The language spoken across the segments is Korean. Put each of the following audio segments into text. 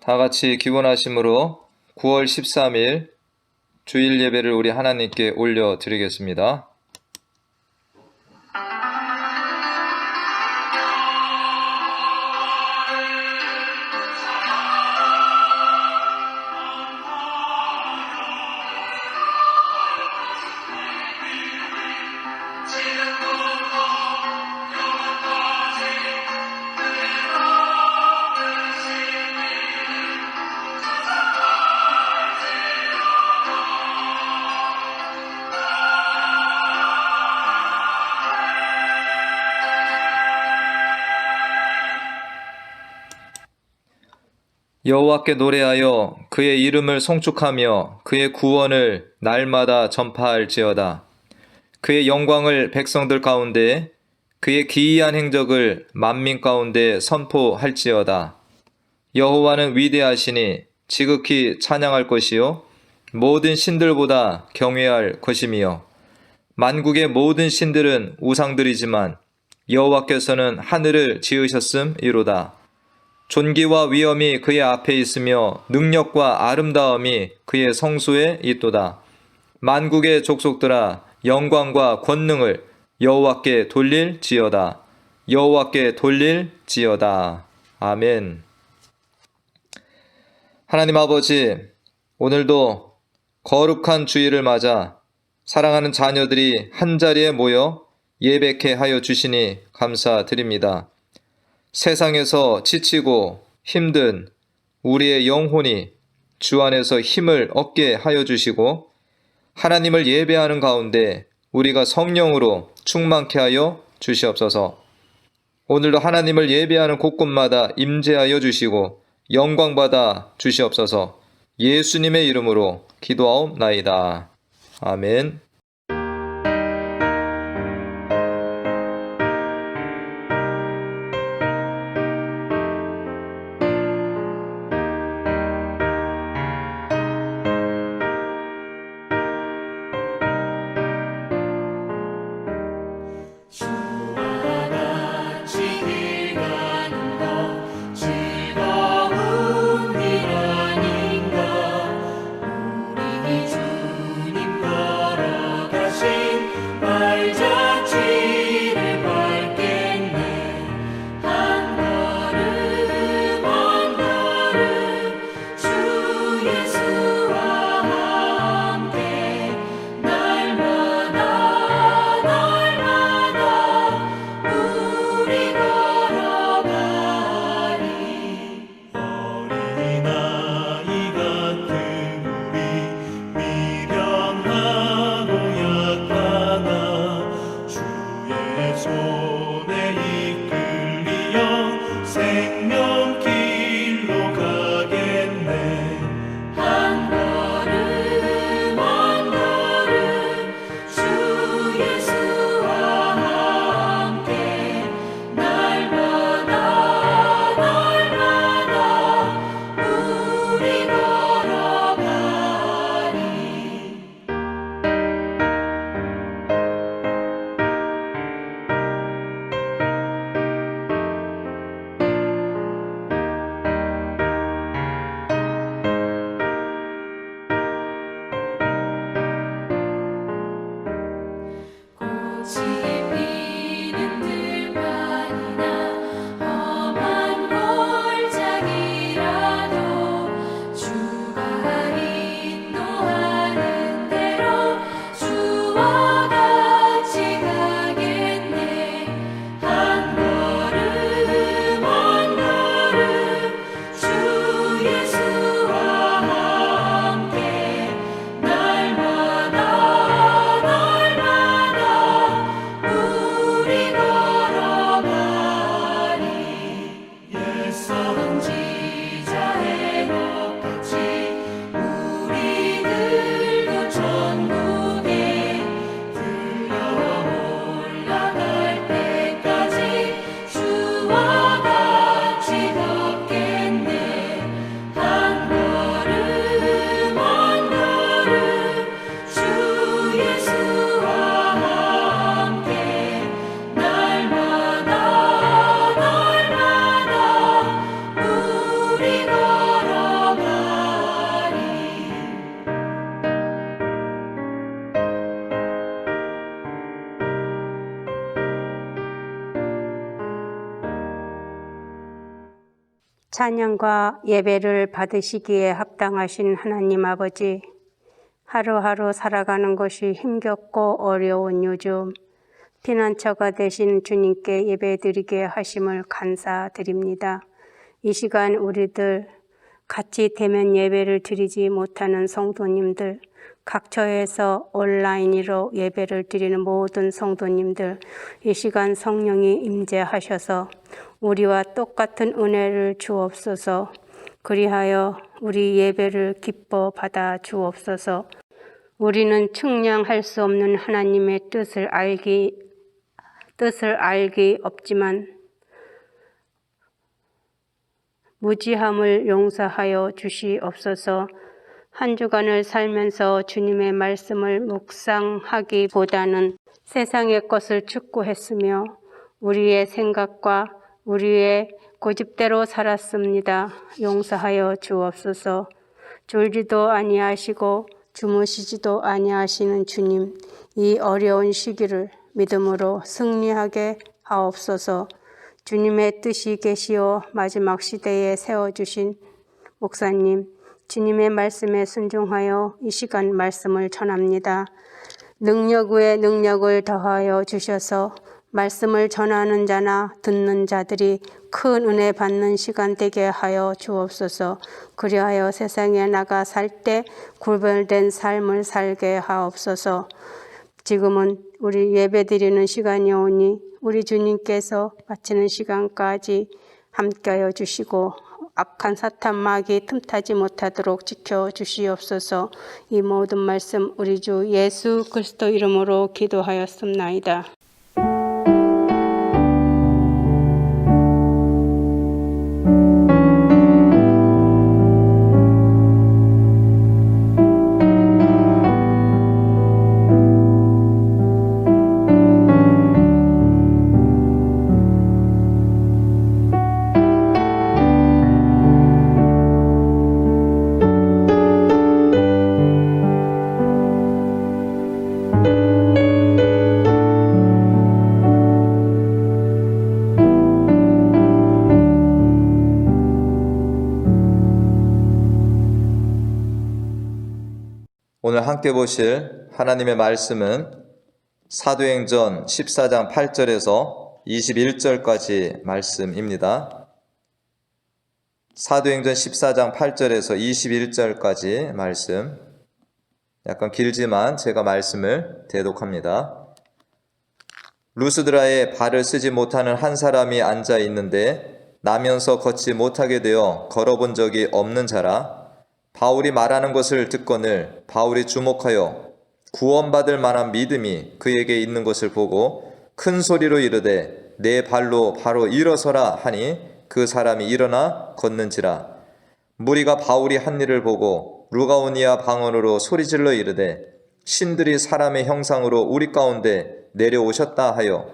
다 같이 기원하심으로 9월 13일 주일 예배를 우리 하나님께 올려드리겠습니다. 여호와께 노래하여 그의 이름을 송축하며 그의 구원을 날마다 전파할지어다. 그의 영광을 백성들 가운데 그의 기이한 행적을 만민 가운데 선포할지어다. 여호와는 위대하시니 지극히 찬양할 것이요 모든 신들보다 경외할 것이며 만국의 모든 신들은 우상들이지만 여호와께서는 하늘을 지으셨음이로다. 존귀와 위엄이 그의 앞에 있으며 능력과 아름다움이 그의 성소에 있도다. 만국의 족속들아 영광과 권능을 여호와께 돌릴지어다. 여호와께 돌릴지어다. 아멘. 하나님 아버지, 오늘도 거룩한 주일을 맞아 사랑하는 자녀들이 한자리에 모여 예배케 하여 주시니 감사드립니다. 세상에서 지치고 힘든 우리의 영혼이 주 안에서 힘을 얻게 하여 주시고 하나님을 예배하는 가운데 우리가 성령으로 충만케 하여 주시옵소서. 오늘도 하나님을 예배하는 곳곳마다 임재하여 주시고 영광받아 주시옵소서. 예수님의 이름으로 기도하옵나이다. 아멘. 주님 걸어 찬양과 예배를 받으시기에 합당하신 하나님 아버지, 하루하루 살아가는 것이 힘겹고 어려운 요즘 피난처가 되신 주님께 예배드리게 하심을 감사드립니다. 이 시간 우리들 같이 대면 예배를 드리지 못하는 성도님들, 각처에서 온라인으로 예배를 드리는 모든 성도님들, 이 시간 성령이 임재하셔서 우리와 똑같은 은혜를 주옵소서. 그리하여 우리 예배를 기뻐 받아 주옵소서. 우리는 측량할 수 없는 하나님의 뜻을 알기 없지만 무지함을 용서하여 주시옵소서. 한 주간을 살면서 주님의 말씀을 묵상하기보다는 세상의 것을 추구했으며 우리의 생각과 우리의 고집대로 살았습니다. 용서하여 주옵소서. 졸지도 아니하시고 주무시지도 아니하시는 주님, 이 어려운 시기를 믿음으로 승리하게 하옵소서. 주님의 뜻이 계시오 마지막 시대에 세워주신 목사님, 주님의 말씀에 순종하여 이 시간 말씀을 전합니다. 능력 위에 능력을 더하여 주셔서 말씀을 전하는 자나 듣는 자들이 큰 은혜 받는 시간 되게 하여 주옵소서. 그리하여 세상에 나가 살 때 구별된 삶을 살게 하옵소서. 지금은 우리 예배드리는 시간이 오니 우리 주님께서 마치는 시간까지 함께하여 주시고 악한 사탄 마귀 틈타지 못하도록 지켜주시옵소서. 이 모든 말씀 우리 주 예수 그리스도 이름으로 기도하였습나이다. 오늘 함께 보실 하나님의 말씀은 사도행전 14장 8절에서 21절까지 말씀입니다. 사도행전 14장 8절에서 21절까지 말씀, 약간 길지만 제가 말씀을 대독합니다. 루스드라에 발을 쓰지 못하는 한 사람이 앉아 있는데 나면서 걷지 못하게 되어 걸어본 적이 없는 자라. 바울이 말하는 것을 듣거늘 바울이 주목하여 구원받을 만한 믿음이 그에게 있는 것을 보고 큰 소리로 이르되 내 발로 바로 일어서라 하니 그 사람이 일어나 걷는지라. 무리가 바울이 한 일을 보고 루가오니아 방언으로 소리질러 이르되 신들이 사람의 형상으로 우리 가운데 내려오셨다 하여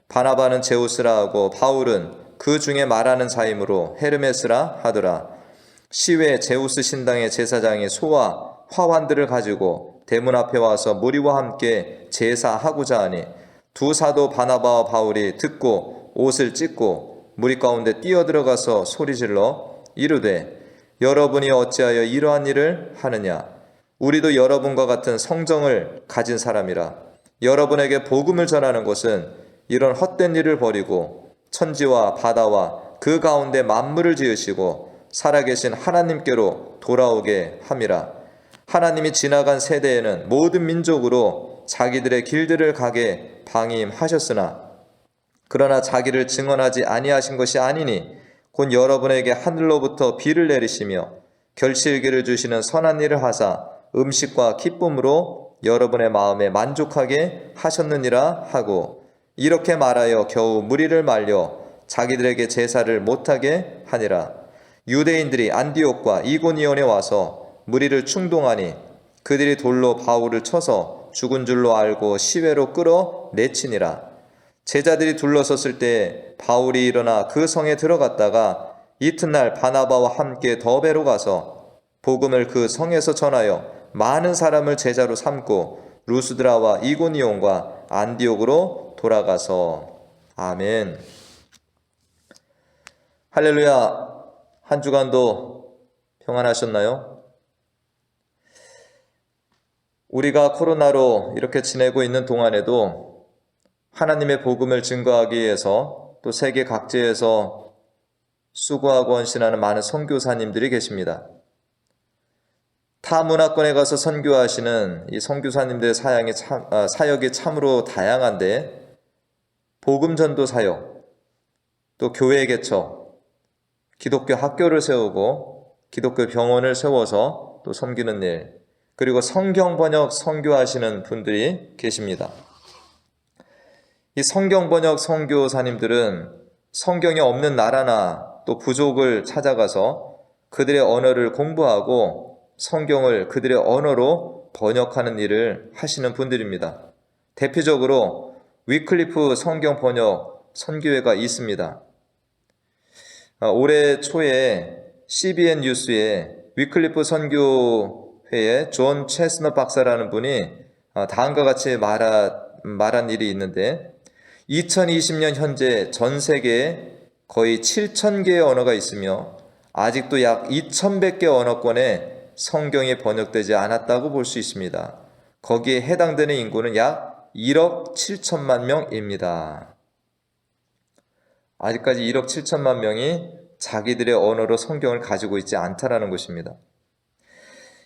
바나바는 제우스라 하고 바울은 그 중에 말하는 자이므로 헤르메스라 하더라. 시외 제우스 신당의 제사장이 소와 화환들을 가지고 대문 앞에 와서 무리와 함께 제사하고자 하니 두 사도 바나바와 바울이 듣고 옷을 찢고 무리 가운데 뛰어들어가서 소리질러 이르되 여러분이 어찌하여 이러한 일을 하느냐. 우리도 여러분과 같은 성정을 가진 사람이라. 여러분에게 복음을 전하는 것은 이런 헛된 일을 버리고 천지와 바다와 그 가운데 만물을 지으시고 살아계신 하나님께로 돌아오게 함이라. 하나님이 지나간 세대에는 모든 민족으로 자기들의 길들을 가게 방임하셨으나 그러나 자기를 증언하지 아니하신 것이 아니니 곧 여러분에게 하늘로부터 비를 내리시며 결실기를 주시는 선한 일을 하사 음식과 기쁨으로 여러분의 마음에 만족하게 하셨느니라 하고 이렇게 말하여 겨우 무리를 말려 자기들에게 제사를 못하게 하니라. 유대인들이 안디옥과 이고니온에 와서 무리를 충동하니 그들이 돌로 바울을 쳐서 죽은 줄로 알고 시외로 끌어 내치니라. 제자들이 둘러섰을 때 바울이 일어나 그 성에 들어갔다가 이튿날 바나바와 함께 더베로 가서 복음을 그 성에서 전하여 많은 사람을 제자로 삼고 루스드라와 이고니온과 안디옥으로 돌아가서. 아멘. 할렐루야. 한 주간도 평안하셨나요? 우리가 코로나로 이렇게 지내고 있는 동안에도 하나님의 복음을 증거하기 위해서 또 세계 각지에서 수고하고 헌신하는 많은 선교사님들이 계십니다. 타 문화권에 가서 선교하시는 이 선교사님들의 사역이 참으로 다양한데, 복음 전도 사역, 또 교회 개척, 기독교 학교를 세우고 기독교 병원을 세워서 또 섬기는 일, 그리고 성경 번역 선교하시는 분들이 계십니다. 이 성경 번역 선교사님들은 성경이 없는 나라나 또 부족을 찾아가서 그들의 언어를 공부하고 성경을 그들의 언어로 번역하는 일을 하시는 분들입니다. 대표적으로 위클리프 성경 번역 선교회가 있습니다. 올해 초에 CBN 뉴스에 위클리프 선교회의 존 체스너 박사라는 분이 다음과 같이 말한 일이 있는데, 2020년 현재 전 세계에 거의 7,000개의 언어가 있으며 아직도 약 2,100개 언어권에 성경이 번역되지 않았다고 볼 수 있습니다. 거기에 해당되는 인구는 약 1억 7천만 명입니다. 아직까지 1억 7천만 명이 자기들의 언어로 성경을 가지고 있지 않다라는 것입니다.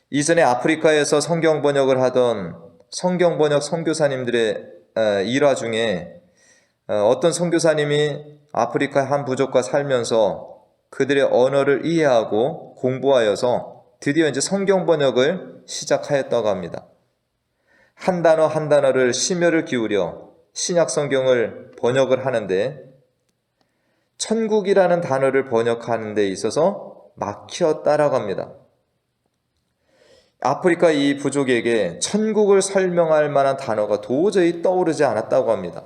이전에 아프리카에서 성경 번역을 하던 성경 번역 선교사님들의 일화 중에 어떤 선교사님이 아프리카 한 부족과 살면서 그들의 언어를 이해하고 공부하여서 드디어 이제 성경 번역을 시작하였다고 합니다. 한 단어 한 단어를 심혈을 기울여 신약 성경을 번역을 하는데, 천국이라는 단어를 번역하는 데 있어서 막혔다라고 합니다. 아프리카 이 부족에게 천국을 설명할 만한 단어가 도저히 떠오르지 않았다고 합니다.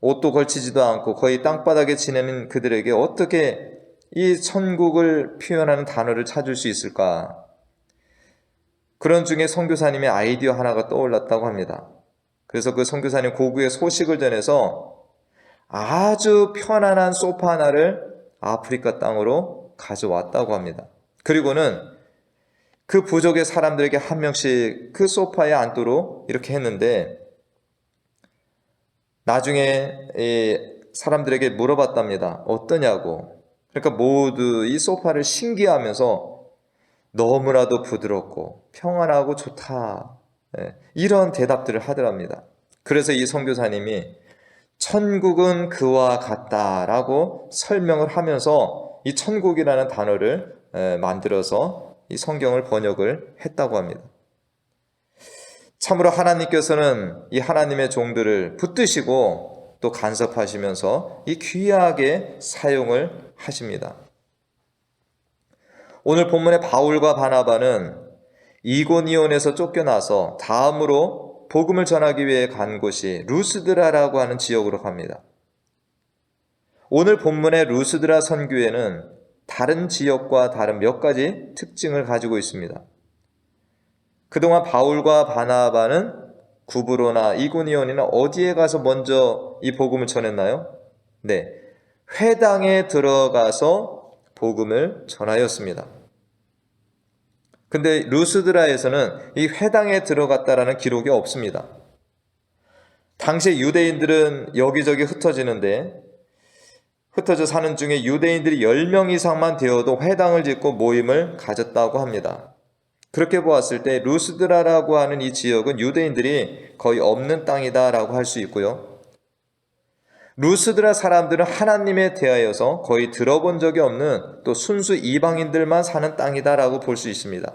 옷도 걸치지도 않고 거의 땅바닥에 지내는 그들에게 어떻게 이 천국을 표현하는 단어를 찾을 수 있을까? 그런 중에 선교사님의 아이디어 하나가 떠올랐다고 합니다. 그래서 그 선교사님 고국에 소식을 전해서 아주 편안한 소파 하나를 아프리카 땅으로 가져왔다고 합니다. 그리고는 그 부족의 사람들에게 한 명씩 그 소파에 앉도록 이렇게 했는데, 나중에 이 사람들에게 물어봤답니다. 어떠냐고. 그러니까 모두 이 소파를 신기하면서 너무나도 부드럽고 평안하고 좋다, 이런 대답들을 하더랍니다. 그래서 이 선교사님이 천국은 그와 같다라고 설명을 하면서 이 천국이라는 단어를 만들어서 이 성경을 번역을 했다고 합니다. 참으로 하나님께서는 이 하나님의 종들을 붙드시고 또 간섭하시면서 이 귀하게 사용을 하십니다. 오늘 본문의 바울과 바나바는 이고니온에서 쫓겨나서 다음으로 복음을 전하기 위해 간 곳이 루스드라라고 하는 지역으로 갑니다. 오늘 본문의 루스드라 선교회는 다른 지역과 다른 몇 가지 특징을 가지고 있습니다. 그동안 바울과 바나바는 구브로나 이고니온이나 어디에 가서 먼저 이 복음을 전했나요? 네, 회당에 들어가서 복음을 전하였습니다. 근데 루스드라에서는 이 회당에 들어갔다라는 기록이 없습니다. 당시 유대인들은 여기저기 흩어지는데, 흩어져 사는 중에 유대인들이 10명 이상만 되어도 회당을 짓고 모임을 가졌다고 합니다. 그렇게 보았을 때 루스드라라고 하는 이 지역은 유대인들이 거의 없는 땅이다라고 할 수 있고요. 루스드라 사람들은 하나님에 대하여서 거의 들어본 적이 없는 또 순수 이방인들만 사는 땅이다라고 볼 수 있습니다.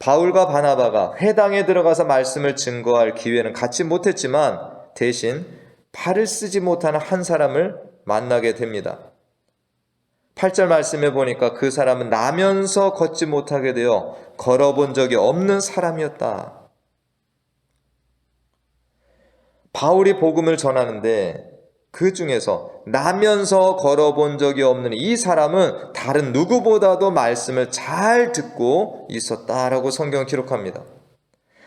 바울과 바나바가 회당에 들어가서 말씀을 증거할 기회는 갖지 못했지만 대신 팔을 쓰지 못하는 한 사람을 만나게 됩니다. 8절 말씀해 보니까 그 사람은 나면서 걷지 못하게 되어 걸어본 적이 없는 사람이었다. 바울이 복음을 전하는데 그 중에서 나면서 걸어본 적이 없는 이 사람은 다른 누구보다도 말씀을 잘 듣고 있었다라고 성경은 기록합니다.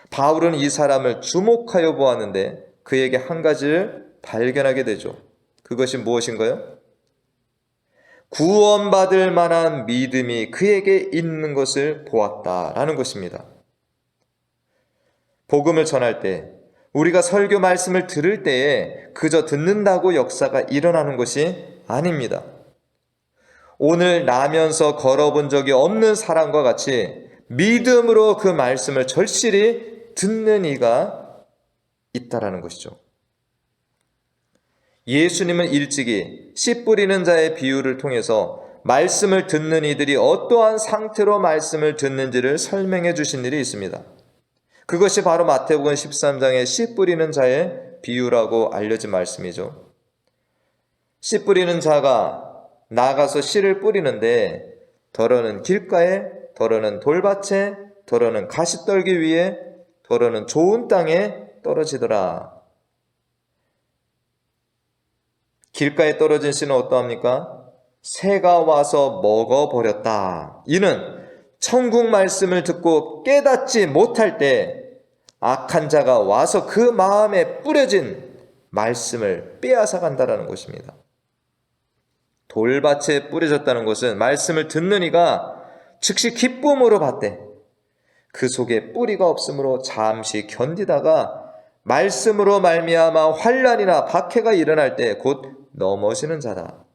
바울은 이 사람을 주목하여 보았는데 그에게 한 가지를 발견하게 되죠. 그것이 무엇인가요? 구원받을 만한 믿음이 그에게 있는 것을 보았다라는 것입니다. 복음을 전할 때, 우리가 설교 말씀을 들을 때에 그저 듣는다고 역사가 일어나는 것이 아닙니다. 오늘 나면서 걸어본 적이 없는 사람과 같이 믿음으로 그 말씀을 절실히 듣는 이가 있다라는 것이죠. 예수님은 일찍이 씨 뿌리는 자의 비유를 통해서 말씀을 듣는 이들이 어떠한 상태로 말씀을 듣는지를 설명해 주신 일이 있습니다. 그것이 바로 마태복음 13장의 씨 뿌리는 자의 비유라고 알려진 말씀이죠. 씨 뿌리는 자가 나가서 씨를 뿌리는데 더러는 길가에, 더러는 돌밭에, 더러는 가시떨기 위에, 더러는 좋은 땅에 떨어지더라. 길가에 떨어진 씨는 어떠합니까? 새가 와서 먹어버렸다. 이는 천국 말씀을 듣고 깨닫지 못할 때 악한 자가 와서 그 마음에 뿌려진 말씀을 빼앗아 간다는 것입니다. 돌밭에 뿌려졌다는 것은 말씀을 듣는 이가 즉시 기쁨으로 받되 그 속에 뿌리가 없으므로 잠시 견디다가 말씀으로 말미암아 환난이나 박해가 일어날 때 곧 넘어지는 자다.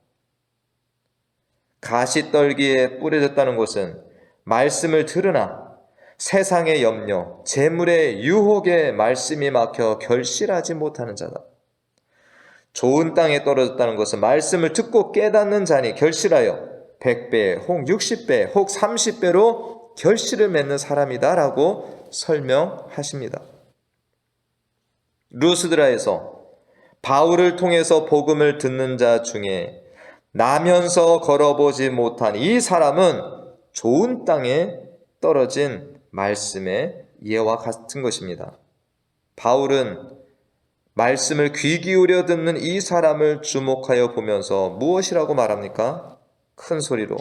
가시떨기에 뿌려졌다는 것은 말씀을 들으나 세상의 염려, 재물의 유혹에 말씀이 막혀 결실하지 못하는 자다. 좋은 땅에 떨어졌다는 것은 말씀을 듣고 깨닫는 자니 결실하여 100배, 혹 60배, 혹 30배로 결실을 맺는 사람이다라고 설명하십니다. 루스드라에서 바울을 통해서 복음을 듣는 자 중에 나면서 걸어보지 못한 이 사람은 좋은 땅에 떨어진 말씀의 예와 같은 것입니다. 바울은 말씀을 귀 기울여 듣는 이 사람을 주목하여 보면서 무엇이라고 말합니까? 큰 소리로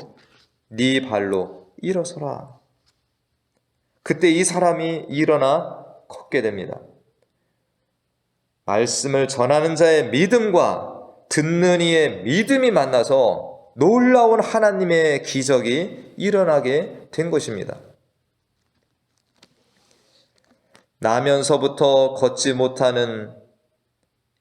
네 발로 일어서라. 그때 이 사람이 일어나 걷게 됩니다. 말씀을 전하는 자의 믿음과 듣는 이의 믿음이 만나서 놀라운 하나님의 기적이 일어나게 된 것입니다. 나면서부터 걷지 못하는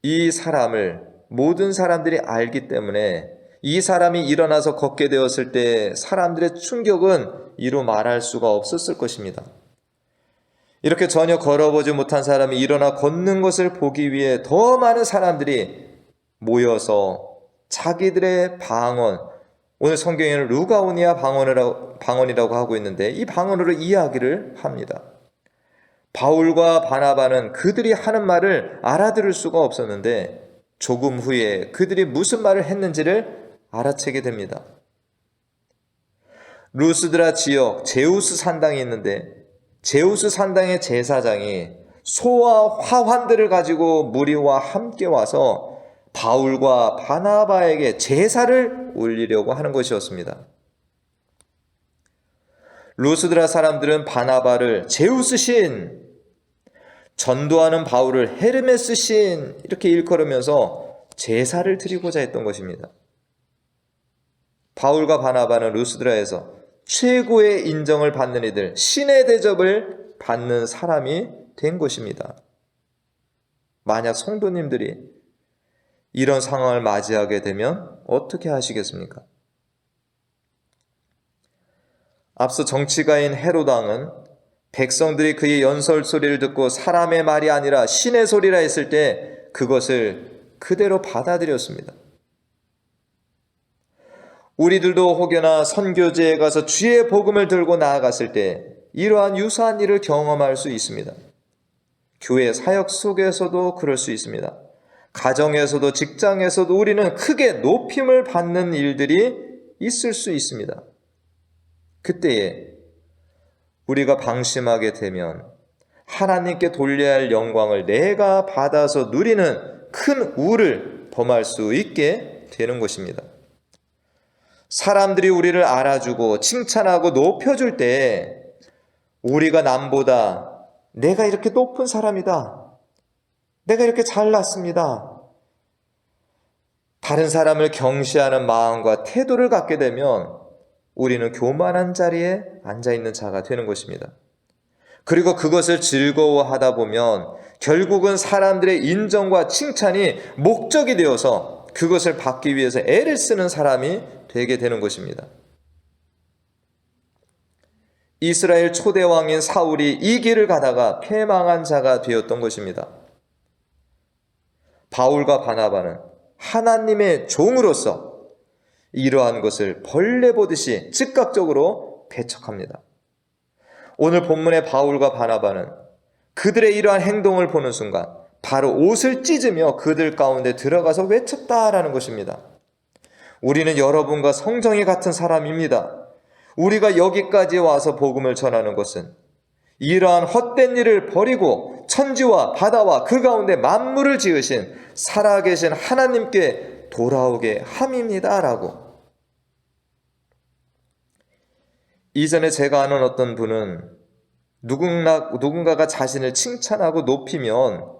이 사람을 모든 사람들이 알기 때문에 이 사람이 일어나서 걷게 되었을 때 사람들의 충격은 이루 말할 수가 없었을 것입니다. 이렇게 전혀 걸어보지 못한 사람이 일어나 걷는 것을 보기 위해 더 많은 사람들이 모여서 자기들의 방언, 오늘 성경에는 루가오니아 방언이라고 하고 있는데 이 방언으로 이야기를 합니다. 바울과 바나바는 그들이 하는 말을 알아들을 수가 없었는데 조금 후에 그들이 무슨 말을 했는지를 알아채게 됩니다. 루스드라 지역 제우스 산당이 있는데 제우스 산당의 제사장이 소와 화환들을 가지고 무리와 함께 와서 바울과 바나바에게 제사를 올리려고 하는 것이었습니다. 루스드라 사람들은 바나바를 제우스 신, 전도하는 바울을 헤르메스 신 이렇게 일컬으면서 제사를 드리고자 했던 것입니다. 바울과 바나바는 루스드라에서 최고의 인정을 받는 이들, 신의 대접을 받는 사람이 된 것입니다. 만약 성도님들이 이런 상황을 맞이하게 되면 어떻게 하시겠습니까? 앞서 정치가인 헤롯 왕은 백성들이 그의 연설 소리를 듣고 사람의 말이 아니라 신의 소리라 했을 때 그것을 그대로 받아들였습니다. 우리들도 혹여나 선교지에 가서 주의 복음을 들고 나아갔을 때 이러한 유사한 일을 경험할 수 있습니다. 교회 사역 속에서도 그럴 수 있습니다. 가정에서도 직장에서도 우리는 크게 높임을 받는 일들이 있을 수 있습니다. 그때에 우리가 방심하게 되면 하나님께 돌려야 할 영광을 내가 받아서 누리는 큰 우를 범할 수 있게 되는 것입니다. 사람들이 우리를 알아주고 칭찬하고 높여줄 때 우리가 남보다 내가 이렇게 높은 사람이다, 내가 이렇게 잘났습니다, 다른 사람을 경시하는 마음과 태도를 갖게 되면 우리는 교만한 자리에 앉아있는 자가 되는 것입니다. 그리고 그것을 즐거워하다 보면 결국은 사람들의 인정과 칭찬이 목적이 되어서 그것을 받기 위해서 애를 쓰는 사람이 되게 되는 것입니다. 이스라엘 초대 왕인 사울이 이 길을 가다가 패망한 자가 되었던 것입니다. 바울과 바나바는 하나님의 종으로서 이러한 것을 벌레 보듯이 즉각적으로 배척합니다. 오늘 본문의 바울과 바나바는 그들의 이러한 행동을 보는 순간 바로 옷을 찢으며 그들 가운데 들어가서 외쳤다라는 것입니다. 우리는 여러분과 성정이 같은 사람입니다. 우리가 여기까지 와서 복음을 전하는 것은 이러한 헛된 일을 버리고 천지와 바다와 그 가운데 만물을 지으신 살아계신 하나님께 돌아오게 함입니다 라고. 이전에 제가 아는 어떤 분은 누군가가 자신을 칭찬하고 높이면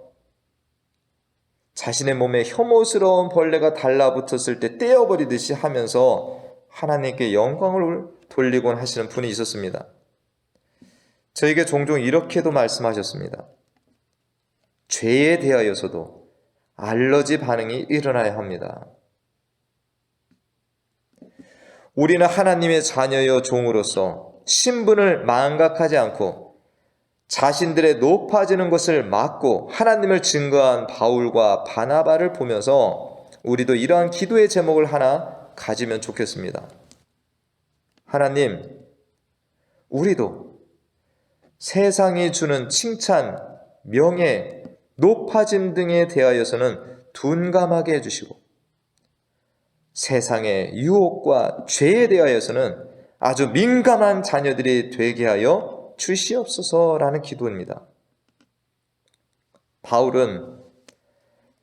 자신의 몸에 혐오스러운 벌레가 달라붙었을 때 떼어버리듯이 하면서 하나님께 영광을 돌리곤 하시는 분이 있었습니다. 저에게 종종 이렇게도 말씀하셨습니다. 죄에 대하여서도 알러지 반응이 일어나야 합니다. 우리는 하나님의 자녀여 종으로서 신분을 망각하지 않고 자신들의 높아지는 것을 막고 하나님을 증거한 바울과 바나바를 보면서 우리도 이러한 기도의 제목을 하나 가지면 좋겠습니다. 하나님, 우리도 세상이 주는 칭찬, 명예, 높아짐 등에 대하여서는 둔감하게 해주시고 세상의 유혹과 죄에 대하여서는 아주 민감한 자녀들이 되게 하여 주시옵소서라는 기도입니다. 바울은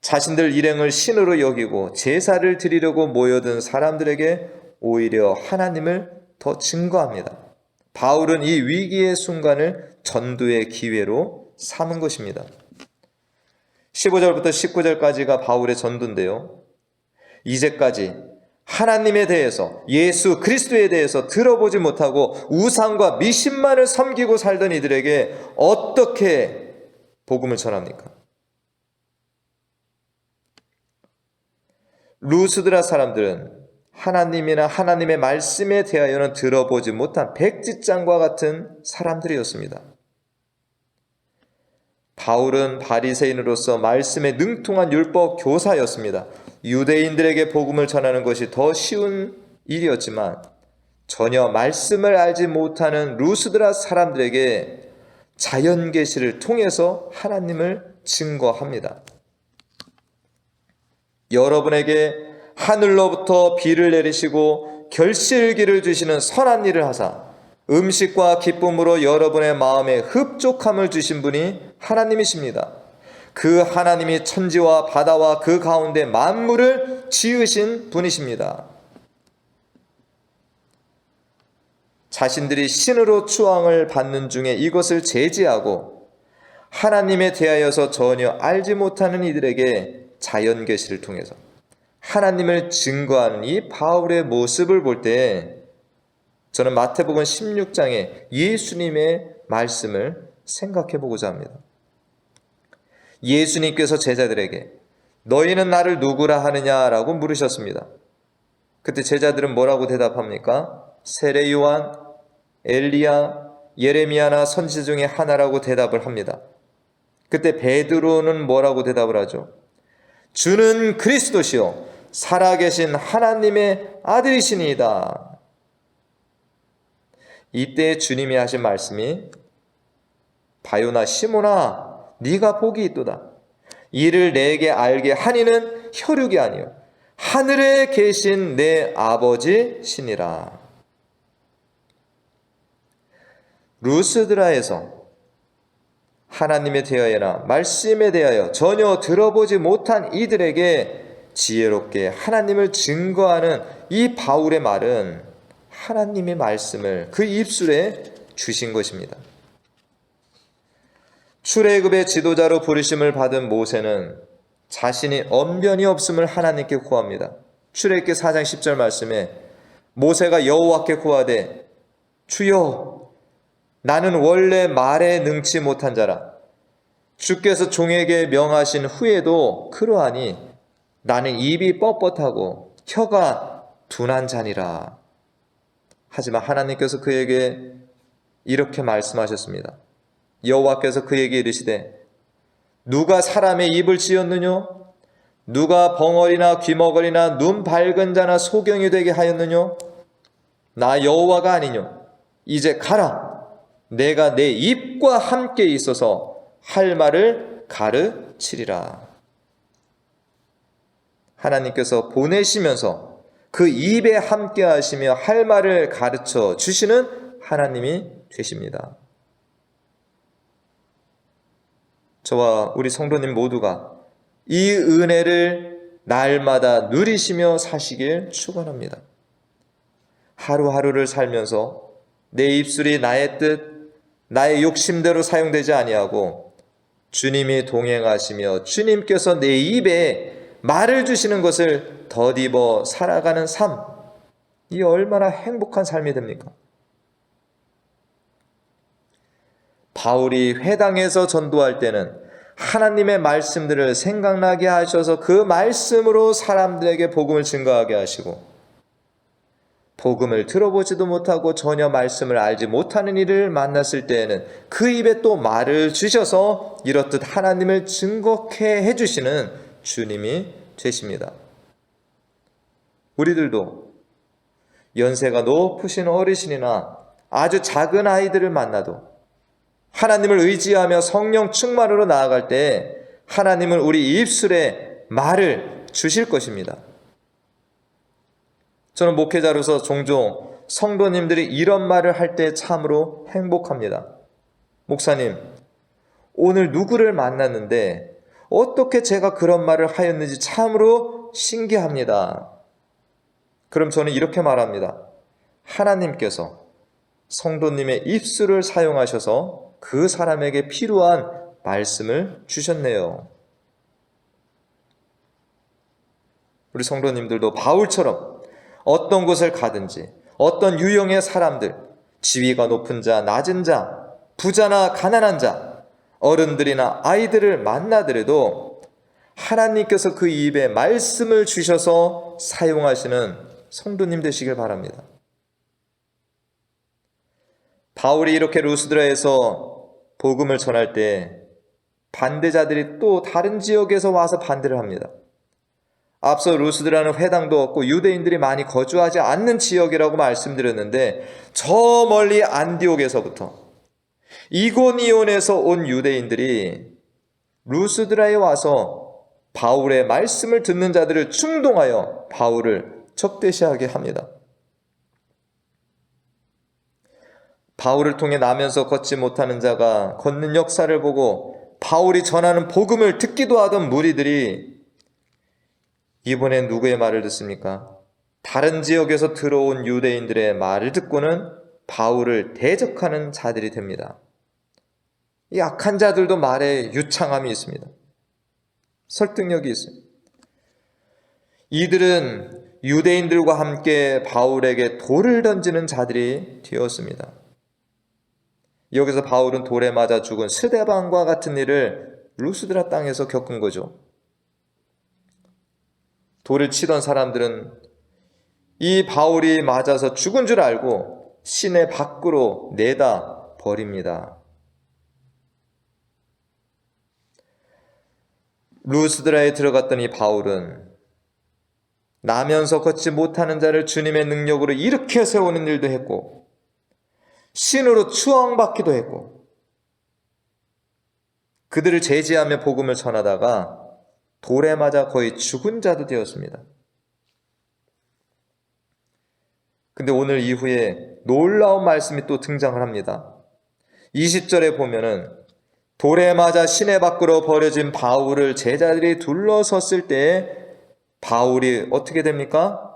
자신들 일행을 신으로 여기고 제사를 드리려고 모여든 사람들에게 오히려 하나님을 더 증거합니다. 바울은 이 위기의 순간을 전도의 기회로 삼은 것입니다. 15절부터 19절까지가 바울의 전도인데요. 이제까지 하나님에 대해서, 예수 그리스도에 대해서 들어보지 못하고 우상과 미신만을 섬기고 살던 이들에게 어떻게 복음을 전합니까? 루스드라 사람들은 하나님이나 하나님의 말씀에 대하여는 들어보지 못한 백지장과 같은 사람들이었습니다. 바울은 바리새인으로서 말씀에 능통한 율법 교사였습니다. 유대인들에게 복음을 전하는 것이 더 쉬운 일이었지만 전혀 말씀을 알지 못하는 루스드라 사람들에게 자연 계시를 통해서 하나님을 증거합니다. 여러분에게 하늘로부터 비를 내리시고 결실기를 주시는 선한 일을 하사 음식과 기쁨으로 여러분의 마음에 흡족함을 주신 분이 하나님이십니다. 그 하나님이 천지와 바다와 그 가운데 만물을 지으신 분이십니다. 자신들이 신으로 추앙을 받는 중에 이것을 제지하고 하나님에 대하여서 전혀 알지 못하는 이들에게 자연 계시를 통해서 하나님을 증거하는 이 바울의 모습을 볼 때 저는 마태복음 16장에 예수님의 말씀을 생각해 보고자 합니다. 예수님께서 제자들에게 너희는 나를 누구라 하느냐라고 물으셨습니다. 그때 제자들은 뭐라고 대답합니까? 세례 요한, 엘리야, 예레미야나 선지자 중에 하나라고 대답을 합니다. 그때 베드로는 뭐라고 대답을 하죠? 주는 그리스도시요 살아계신 하나님의 아들이시니이다. 이때 주님이 하신 말씀이 바요나 시몬아 네가 복이 있도다. 이를 내게 알게 하니는 혈육이 아니요 하늘에 계신 내 아버지시니라. 루스드라에서 하나님에 대하여나 말씀에 대하여 전혀 들어보지 못한 이들에게 지혜롭게 하나님을 증거하는 이 바울의 말은 하나님의 말씀을 그 입술에 주신 것입니다. 출애굽의 지도자로 부르심을 받은 모세는 자신이 언변이 없음을 하나님께 구합니다. 출애굽기 4장 10절 말씀에 모세가 여호와께 구하되 주여 나는 원래 말에 능치 못한 자라 주께서 종에게 명하신 후에도 그러하니 나는 입이 뻣뻣하고 혀가 둔한 자니라. 하지만 하나님께서 그에게 이렇게 말씀하셨습니다. 여호와께서 그에게 이르시되 누가 사람의 입을 지었느냐? 누가 벙어리나 귀머거리나 눈 밝은 자나 소경이 되게 하였느냐? 나 여호와가 아니뇨. 이제 가라. 내가 내 입과 함께 있어서 할 말을 가르치리라. 하나님께서 보내시면서 그 입에 함께 하시며 할 말을 가르쳐 주시는 하나님이 되십니다. 저와 우리 성도님 모두가 이 은혜를 날마다 누리시며 사시길 축원합니다. 하루하루를 살면서 내 입술이 나의 뜻, 나의 욕심대로 사용되지 아니하고 주님이 동행하시며 주님께서 내 입에 말을 주시는 것을 덧입어 살아가는 삶, 이 얼마나 행복한 삶이 됩니까? 바울이 회당에서 전도할 때는 하나님의 말씀들을 생각나게 하셔서 그 말씀으로 사람들에게 복음을 증거하게 하시고, 복음을 들어보지도 못하고 전혀 말씀을 알지 못하는 이를 만났을 때에는 그 입에 또 말을 주셔서 이렇듯 하나님을 증거케 해주시는 주님이 되십니다. 우리들도 연세가 높으신 어르신이나 아주 작은 아이들을 만나도 하나님을 의지하며 성령 충만으로 나아갈 때 하나님은 우리 입술에 말을 주실 것입니다. 저는 목회자로서 종종 성도님들이 이런 말을 할 때 참으로 행복합니다. 목사님, 오늘 누구를 만났는데 어떻게 제가 그런 말을 하였는지 참으로 신기합니다. 그럼 저는 이렇게 말합니다. 하나님께서 성도님의 입술을 사용하셔서 그 사람에게 필요한 말씀을 주셨네요. 우리 성도님들도 바울처럼 어떤 곳을 가든지 어떤 유형의 사람들, 지위가 높은 자, 낮은 자, 부자나 가난한 자, 어른들이나 아이들을 만나더라도 하나님께서 그 입에 말씀을 주셔서 사용하시는 성도님 되시길 바랍니다. 바울이 이렇게 루스드라에서 복음을 전할 때 반대자들이 또 다른 지역에서 와서 반대를 합니다. 앞서 루스드라는 회당도 없고 유대인들이 많이 거주하지 않는 지역이라고 말씀드렸는데, 저 멀리 안디옥에서부터 이고니온에서 온 유대인들이 루스드라에 와서 바울의 말씀을 듣는 자들을 충동하여 바울을 적대시하게 합니다. 바울을 통해 나면서 걷지 못하는 자가 걷는 역사를 보고 바울이 전하는 복음을 듣기도 하던 무리들이 이번엔 누구의 말을 듣습니까? 다른 지역에서 들어온 유대인들의 말을 듣고는 바울을 대적하는 자들이 됩니다. 이 악한 자들도 말에 유창함이 있습니다. 설득력이 있습니다. 이들은 유대인들과 함께 바울에게 돌을 던지는 자들이 되었습니다. 여기서 바울은 돌에 맞아 죽은 스데반과 같은 일을 루스드라 땅에서 겪은 거죠. 돌을 치던 사람들은 이 바울이 맞아서 죽은 줄 알고 시내 밖으로 내다 버립니다. 루스드라에 들어갔던 이 바울은 나면서 걷지 못하는 자를 주님의 능력으로 일으켜 세우는 일도 했고, 신으로 추앙받기도 했고, 그들을 제지하며 복음을 전하다가 돌에 맞아 거의 죽은 자도 되었습니다. 근데 오늘 이후에 놀라운 말씀이 또 등장을 합니다. 20절에 보면은 돌에 맞아 시내 밖으로 버려진 바울을 제자들이 둘러섰을 때 바울이 어떻게 됩니까?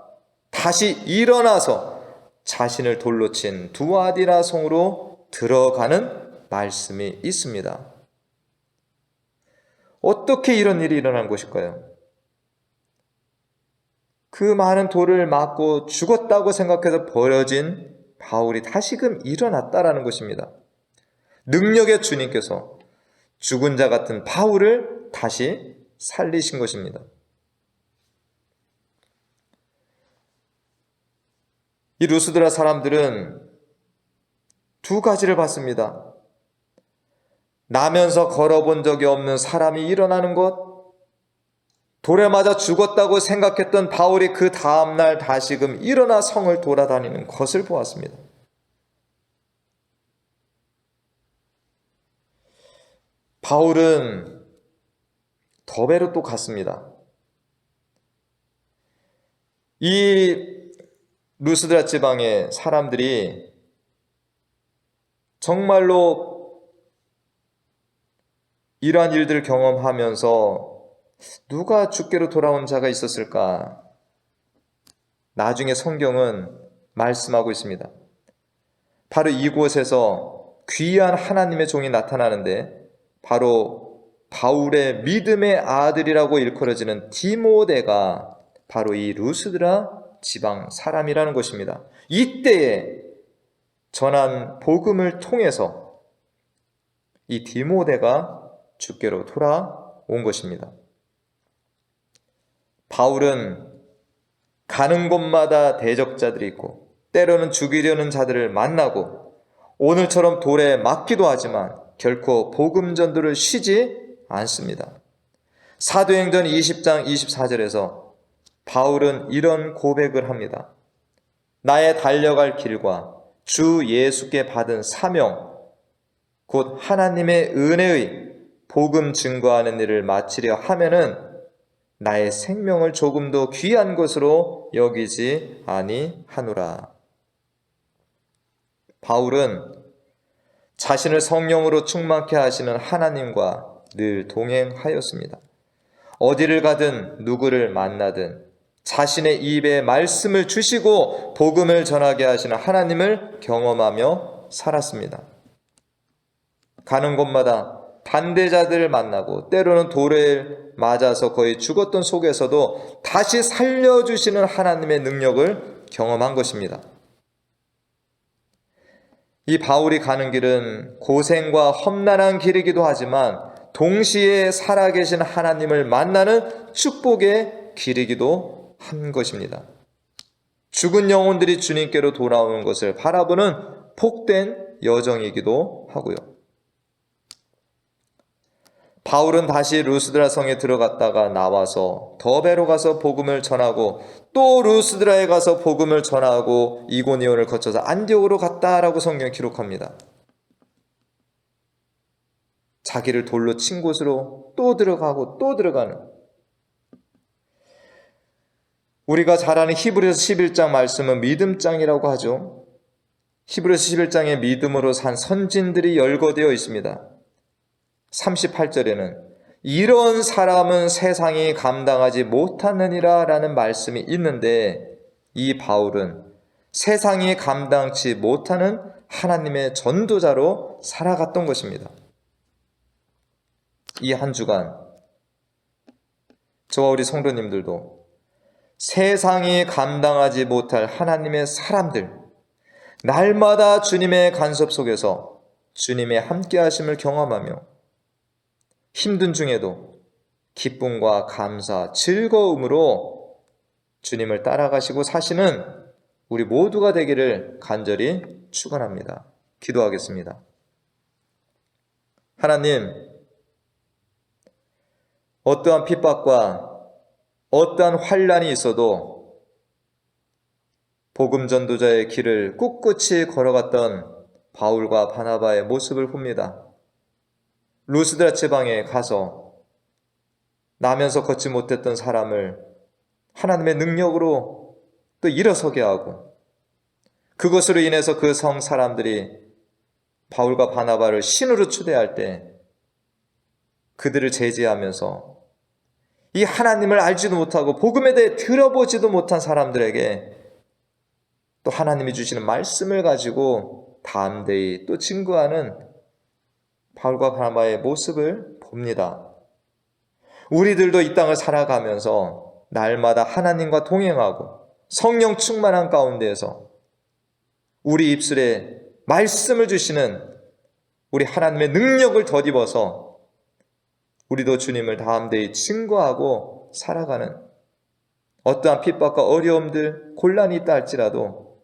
다시 일어나서 자신을 돌로 친 두아디라 성으로 들어가는 말씀이 있습니다. 어떻게 이런 일이 일어난 것일까요? 그 많은 돌을 맞고 죽었다고 생각해서 버려진 바울이 다시금 일어났다라는 것입니다. 능력의 주님께서 죽은 자 같은 바울을 다시 살리신 것입니다. 이 루스드라 사람들은 두 가지를 봤습니다. 나면서 걸어본 적이 없는 사람이 일어나는 것, 돌에 맞아 죽었다고 생각했던 바울이 그 다음날 다시금 일어나 성을 돌아다니는 것을 보았습니다. 바울은 더베로 또 갔습니다. 이 루스드라 지방의 사람들이 정말로 이러한 일들을 경험하면서 누가 주께로 돌아온 자가 있었을까? 나중에 성경은 말씀하고 있습니다. 바로 이곳에서 귀한 하나님의 종이 나타나는데 바로 바울의 믿음의 아들이라고 일컬어지는 디모데가 바로 이 루스드라 지방 사람이라는 것입니다. 이때에 전한 복음을 통해서 이 디모데가 주께로 돌아온 것입니다. 바울은 가는 곳마다 대적자들이 있고 때로는 죽이려는 자들을 만나고 오늘처럼 돌에 맞기도 하지만 결코 복음 전도를 쉬지 않습니다. 사도행전 20장 24절에서 바울은 이런 고백을 합니다. 나의 달려갈 길과 주 예수께 받은 사명, 곧 하나님의 은혜의 복음 증거하는 일을 마치려 하면은 나의 생명을 조금도 귀한 것으로 여기지 아니하노라. 바울은 자신을 성령으로 충만케 하시는 하나님과 늘 동행하였습니다. 어디를 가든 누구를 만나든 자신의 입에 말씀을 주시고 복음을 전하게 하시는 하나님을 경험하며 살았습니다. 가는 곳마다 반대자들을 만나고 때로는 돌에 맞아서 거의 죽었던 속에서도 다시 살려주시는 하나님의 능력을 경험한 것입니다. 이 바울이 가는 길은 고생과 험난한 길이기도 하지만 동시에 살아계신 하나님을 만나는 축복의 길이기도 한 것입니다. 죽은 영혼들이 주님께로 돌아오는 것을 바라보는 복된 여정이기도 하고요. 바울은 다시 루스드라 성에 들어갔다가 나와서 더베로 가서 복음을 전하고 또 루스드라에 가서 복음을 전하고 이고니온을 거쳐서 안디옥으로 갔다라고 성경이 기록합니다. 자기를 돌로 친 곳으로 또 들어가고 또 들어가는, 우리가 잘 아는 히브리서 11장 말씀은 믿음장이라고 하죠. 히브리서 11장에 믿음으로 산 선진들이 열거되어 있습니다. 38절에는 이런 사람은 세상이 감당하지 못하느니라 라는 말씀이 있는데 이 바울은 세상이 감당치 못하는 하나님의 전도자로 살아갔던 것입니다. 이 한 주간 저와 우리 성도님들도 세상이 감당하지 못할 하나님의 사람들, 날마다 주님의 간섭 속에서 주님의 함께하심을 경험하며 힘든 중에도 기쁨과 감사, 즐거움으로 주님을 따라가시고 사시는 우리 모두가 되기를 간절히 축원합니다. 기도하겠습니다. 하나님, 어떠한 핍박과 어떠한 환난이 있어도 복음 전도자의 길을 꿋꿋이 걸어갔던 바울과 바나바의 모습을 봅니다. 루스드라 지방에 가서 나면서 걷지 못했던 사람을 하나님의 능력으로 또 일어서게 하고 그것으로 인해서 그 성 사람들이 바울과 바나바를 신으로 추대할 때 그들을 제지하면서 이 하나님을 알지도 못하고 복음에 대해 들어보지도 못한 사람들에게 또 하나님이 주시는 말씀을 가지고 담대히 또 증거하는 바울과 바나바의 모습을 봅니다. 우리들도 이 땅을 살아가면서 날마다 하나님과 동행하고 성령 충만한 가운데에서 우리 입술에 말씀을 주시는 우리 하나님의 능력을 덧입어서 우리도 주님을 담대히 증거하고 살아가는, 어떠한 핍박과 어려움들, 곤란이 있다 할지라도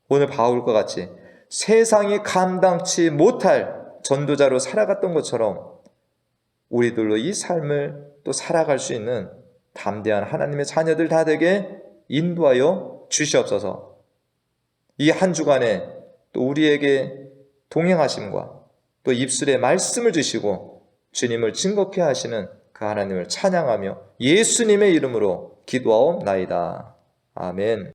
오늘 바울과 같이 세상이 감당치 못할 전도자로 살아갔던 것처럼 우리들로 이 삶을 또 살아갈 수 있는 담대한 하나님의 자녀들 다 되게 인도하여 주시옵소서. 이 한 주간에 또 우리에게 동행하심과 또 입술에 말씀을 주시고 주님을 증거케 하시는 그 하나님을 찬양하며 예수님의 이름으로 기도하옵나이다. 아멘.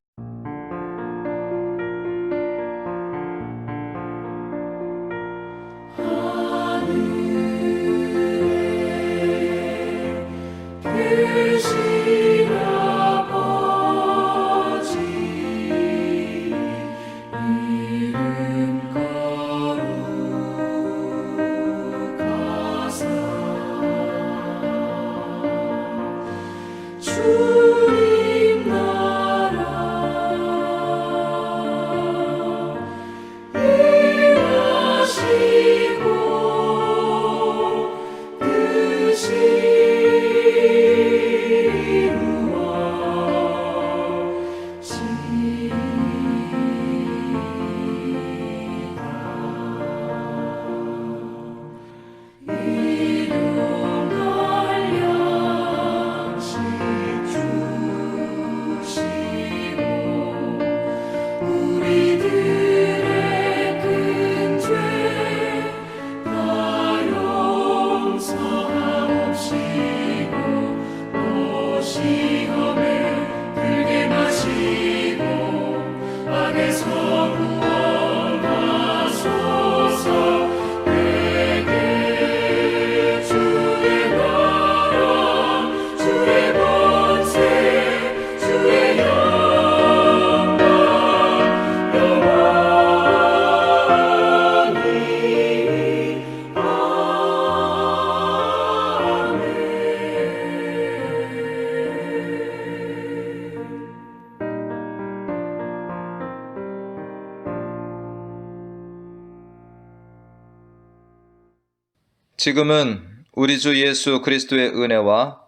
지금은 우리 주 예수 그리스도의 은혜와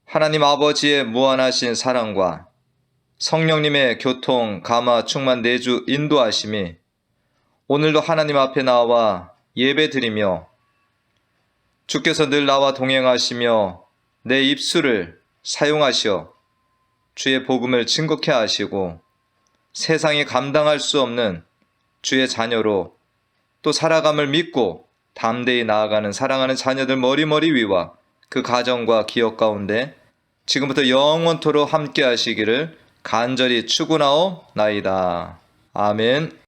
하나님 아버지의 무한하신 사랑과 성령님의 교통, 감화, 충만, 내주, 인도하심이 오늘도 하나님 앞에 나와 예배드리며 주께서 늘 나와 동행하시며 내 입술을 사용하시어 주의 복음을 증거케 하시고 세상이 감당할 수 없는 주의 자녀로 또 살아감을 믿고 담대히 나아가는 사랑하는 자녀들 머리머리 위와 그 가정과 기업 가운데 지금부터 영원토록 함께 하시기를 간절히 축원하옵나이다. 아멘.